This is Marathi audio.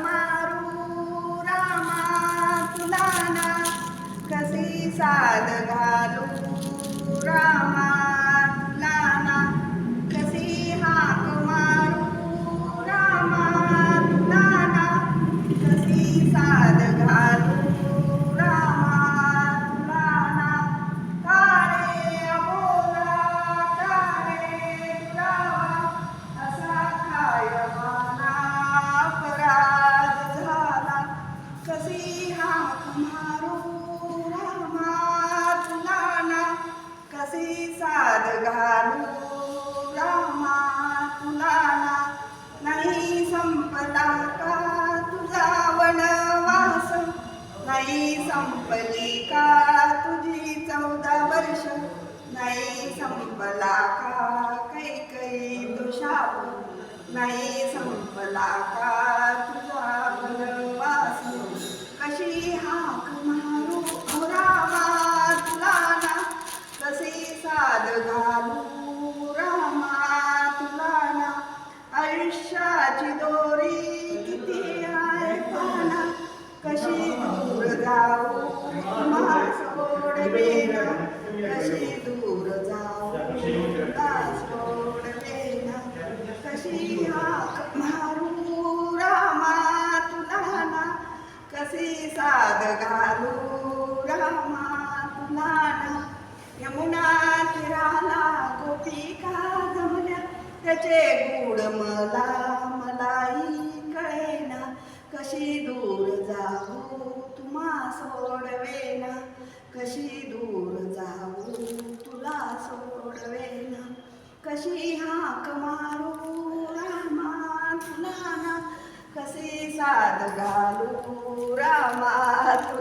मारू रामा तुला ना, कशी साद घालू रामा तुला ना, कशी हाक मारू रामा तुला ना, कशी साद घालू रामा तुला ना. का रे अबोला, का रे तुलावा, असा काय माना अपराध झाला. कशी हाक मारू रामा तुला ना, कशी साद घालू रामा तुला ना. नाही संपला का तुझा वनवास, नाही संपली का तुझी 14 वर्ष, नाही संपला का कैकई दुशाप, नाही संपला का तुझा वनवास. कशी हाक मारू रामा तुला ना, कशी साद घालू रामा तुला ना. आयुष्याची दोरी किती आहे पाना, कशी दूर जाऊ तुम्हा सोडवेना, कशी दूर जाऊ तुला सोडवेना. कशी हाक मारू रामा तुला ना, कशी साद घालू रामा तुला ना. यमुना तीराला गोपिका जमल्या, त्याचे गुण मला मलाही कळेना. कशी दूर जाऊ तुम्हा सोडवेना, कशी दूर जाऊ तुला सोडवेना. कशी हाक मारू रामा तुला ना, कशी साद घालू रामा तुला